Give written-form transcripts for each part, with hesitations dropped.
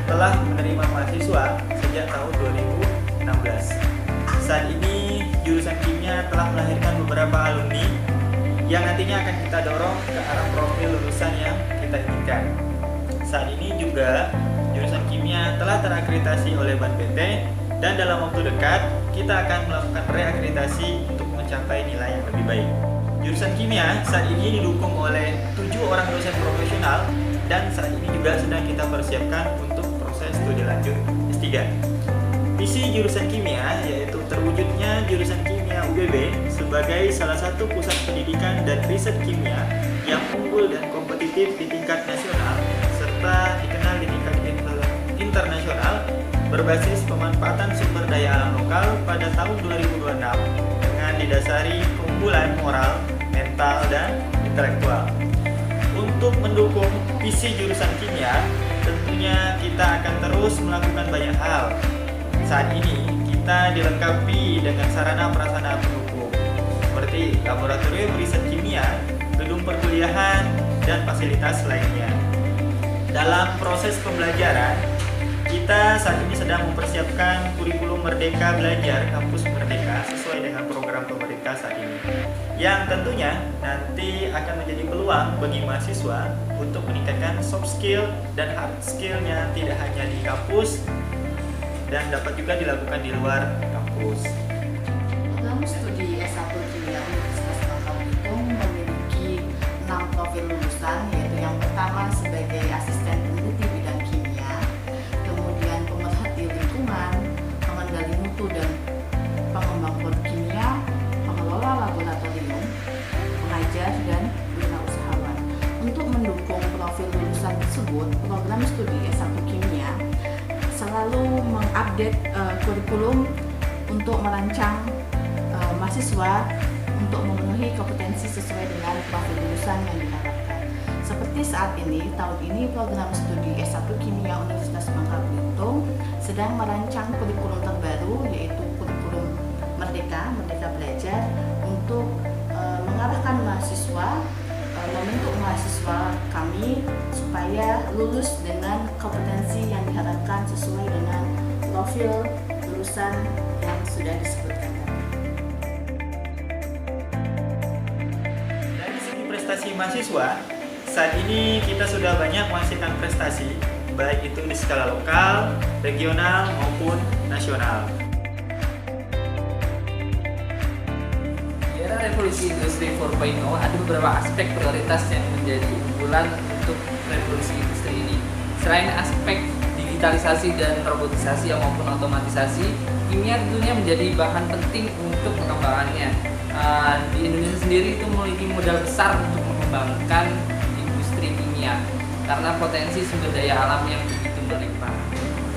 telah menerima mahasiswa sejak tahun 2016. Saat ini jurusan kimia telah melahirkan beberapa alumni yang nantinya akan kita dorong ke arah profil lulusan yang kita inginkan. Saat ini juga jurusan kimia telah terakreditasi oleh Ban PT dan dalam waktu dekat kita akan melakukan reakreditasi untuk mencapai nilai yang lebih baik. Jurusan kimia saat ini didukung oleh 7 orang dosen profesional dan saat ini juga sedang kita persiapkan untuk proses studi lanjut S3. Visi jurusan kimia yaitu terwujudnya jurusan kimia UBB sebagai salah satu pusat pendidikan dan riset kimia yang unggul dan kompetitif di tingkat nasional serta dikenal di tingkat internasional berbasis pemanfaatan sumber daya alam lokal pada tahun 2026 dengan didasari keunggulan moral, mental, dan intelektual. Untuk mendukung visi jurusan kimia, tentunya kita akan terus melakukan banyak hal. Saat ini kita dilengkapi dengan sarana prasarana pendukung seperti laboratorium riset kimia, gedung perkuliahan, dan fasilitas lainnya. Dalam proses pembelajaran, kita saat ini sedang mempersiapkan kurikulum Merdeka Belajar Kampus Merdeka sesuai dengan program pemerintah saat ini, yang tentunya nanti akan menjadi peluang bagi mahasiswa untuk meningkatkan soft skill dan hard skill-nya tidak hanya di kampus dan dapat juga dilakukan di luar kampus. Program studi S1 Kimia Universitas Bangka Belitung memiliki 6 profil lulusan, yaitu yang pertama sebagai asisten peneliti bidang kimia, kemudian pemerhati lingkungan, pengendali mutu dan pengembang produk kimia, pengelola laboratorium, pengajar, dan wirausahawan. Untuk mendukung profil lulusan tersebut, program studi S1 Kimia selalu mengupdate kurikulum untuk merancang mahasiswa untuk memenuhi kompetensi sesuai dengan profil lulusan yang diharapkan. Seperti saat ini, tahun ini program studi S1 Kimia Universitas Bangka Belitung sedang merancang kurikulum terbaru, yaitu kurikulum Merdeka Belajar untuk mengarahkan mahasiswa, membentuk mahasiswa kami supaya lulus dengan kompetensi yang diharapkan sesuai dengan profil lulusan yang sudah disebutkan. Dari segi prestasi mahasiswa, saat ini kita sudah banyak menghasilkan prestasi, baik itu di skala lokal, regional, maupun nasional. Revolusi industri 4.0 ada beberapa aspek prioritas yang menjadi unggulan untuk revolusi industri ini. Selain aspek digitalisasi dan robotisasi maupun otomatisasi, kimia tentunya menjadi bahan penting untuk pengembangannya. Di Indonesia sendiri itu memiliki modal besar untuk mengembangkan industri kimia karena potensi sumber daya alam yang begitu melimpah.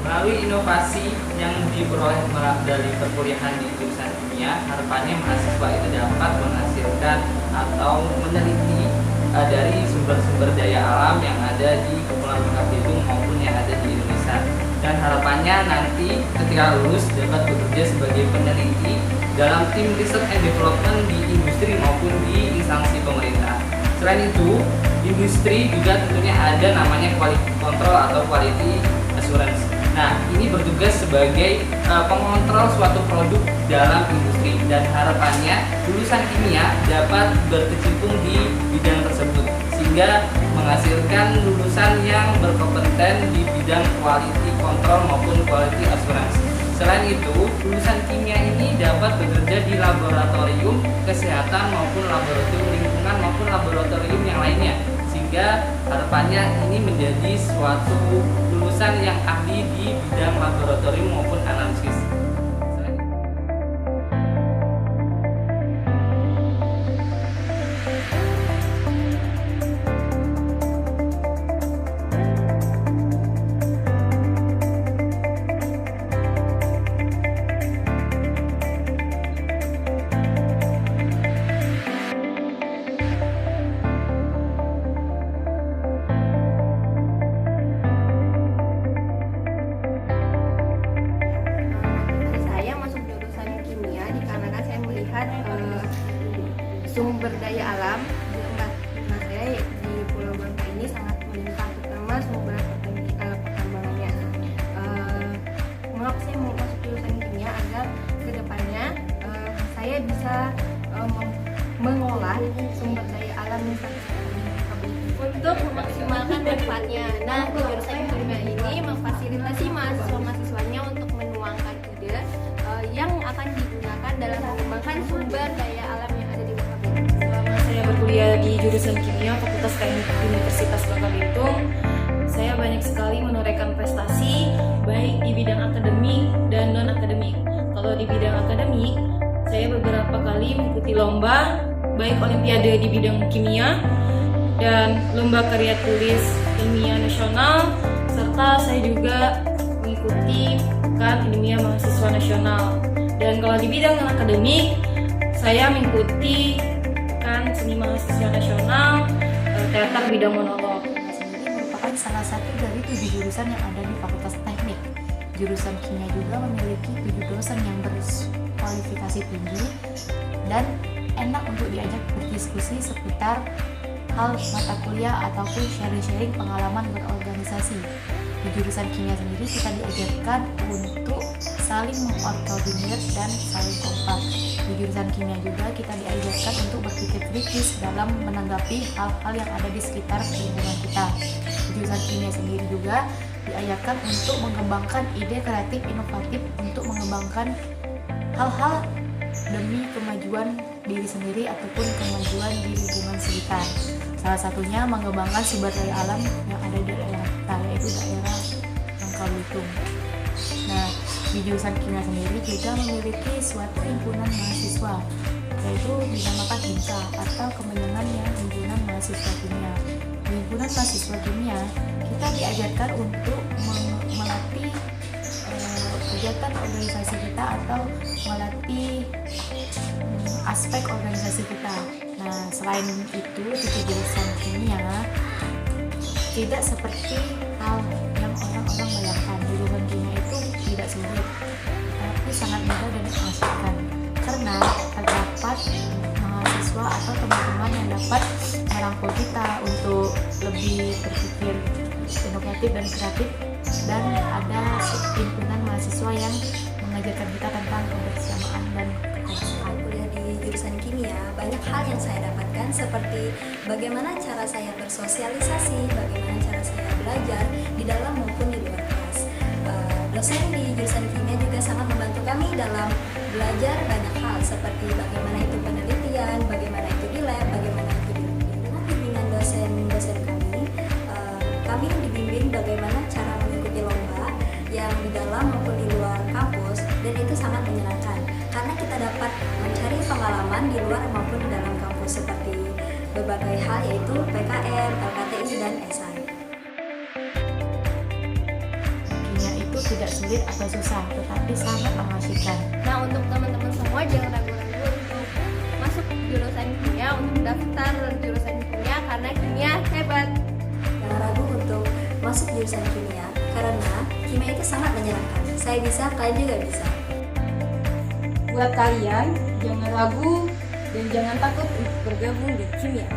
Melalui inovasi yang diperoleh dari perkuliahan di jurusan kimia, harapannya mahasiswa itu dapat menghasilkan atau meneliti dari sumber-sumber daya alam yang ada di Kepulauan Bangka Belitung maupun yang ada di Indonesia. Dan harapannya nanti ketika lulus dapat bekerja sebagai peneliti dalam tim research and development di industri maupun di instansi pemerintah. Selain itu, industri juga tentunya ada namanya quality control atau quality assurance. Nah, ini bertugas sebagai pengontrol suatu produk dalam industri dan harapannya lulusan kimia dapat berkecimpung di bidang tersebut sehingga menghasilkan lulusan yang berkompeten di bidang quality control maupun quality assurance. Selain itu, lulusan kimia ini dapat bekerja di laboratorium kesehatan maupun laboratorium lingkungan maupun laboratorium yang lainnya sehingga harapannya ini menjadi suatu lulusan yang ahli di bidang laboratorium maupun analisis. manfaatnya. Nah, di jurusan kimia ini memfasilitasi mahasiswa-mahasiswanya untuk menuangkan ide yang akan digunakan dalam mengembangkan sumber daya alam yang ada di Bangka Belitung. Selama saya berkuliah di jurusan kimia Fakultas Teknik Universitas Bangka Belitung, saya banyak sekali menorehkan prestasi baik di bidang akademik dan non akademik. Kalau di bidang akademik, saya beberapa kali mengikuti lomba baik olimpiade di bidang kimia dan lomba karya tulis ilmiah nasional, serta saya juga mengikuti pekan ilmiah mahasiswa nasional. Dan kalau di bidang non akademik, saya mengikuti pekan seni mahasiswa nasional, teater bidang monolog. Sendiri merupakan salah satu dari 7 jurusan yang ada di Fakultas Teknik. Jurusan kimia juga memiliki 7 dosen yang berkualifikasi tinggi dan enak untuk diajak berdiskusi seputar hal mata kuliah ataupun sharing-sharing pengalaman berorganisasi. Di jurusan kimia sendiri kita diajarkan untuk saling mengkoordinir dan saling kompak. Di jurusan kimia juga kita diajarkan untuk berpikir kritis dalam menanggapi hal-hal yang ada di sekitar lingkungan kita. Di jurusan kimia sendiri juga diajarkan untuk mengembangkan ide kreatif inovatif untuk mengembangkan hal-hal demi kemajuan diri sendiri ataupun kemajuan di lingkungan sekitar. Salah satunya mengembangkan sumber daya alam yang ada di daerah kita, yaitu daerah Bangka Belitung. Nah, di jurusan kimia sendiri juga memiliki suatu himpunan mahasiswa, yaitu dinamakan HIMSA atau kepanjangannya Himpunan Mahasiswa Kimia. Di himpunan mahasiswa kimia, kita diajarkan untuk melatih kegiatan organisasi kita atau melatih aspek organisasi kita. Nah, selain itu di jurusan kimia tidak seperti hal yang orang-orang bayangkan. Jurusan kimia itu tidak sulit, tapi sangat mudah dan mengasihkan karena terdapat mahasiswa atau teman-teman yang dapat merangkul kita untuk lebih berpikir inovatif dan kreatif, dan ada himpunan mahasiswa yang mengajarkan kita tentang kebersamaan dan kebersamaan. Kuliah di jurusan kimia, banyak hal yang saya dapatkan seperti bagaimana cara saya bersosialisasi, bagaimana cara saya belajar di dalam maupun di luar kelas. Dosen di jurusan kimia juga sangat membantu kami dalam belajar banyak hal seperti bagaimana itu penelitian, bagaimana itu di lab, bagaimana itu di lingkungan bimbingan dosen-dosen kami. Kami dibimbing bagaimana cara mengikuti lomba yang di dalam maupun di luar kampus, dan itu sangat menyenangkan karena kita dapat mencari pengalaman di luar maupun di dalam kampus seperti berbagai hal yaitu PKM, LKTI, dan esai. Kimia itu tidak sulit atau susah, tetapi sangat mengasihkan. Nah, untuk teman-teman semua jangan ragu-ragu untuk masuk jurusan kimia, untuk daftar jurusan kimia karena kimia hebat. Jangan ragu untuk masuk jurusan kimia karena kimia itu sangat menyenangkan. Saya bisa, kalian juga bisa. Buat kalian, jangan ragu dan jangan takut untuk bergabung di kimia,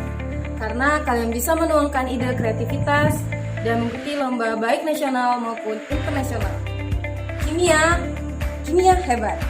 karena kalian bisa menuangkan ide kreativitas dan mengikuti lomba baik nasional maupun internasional. Kimia hebat.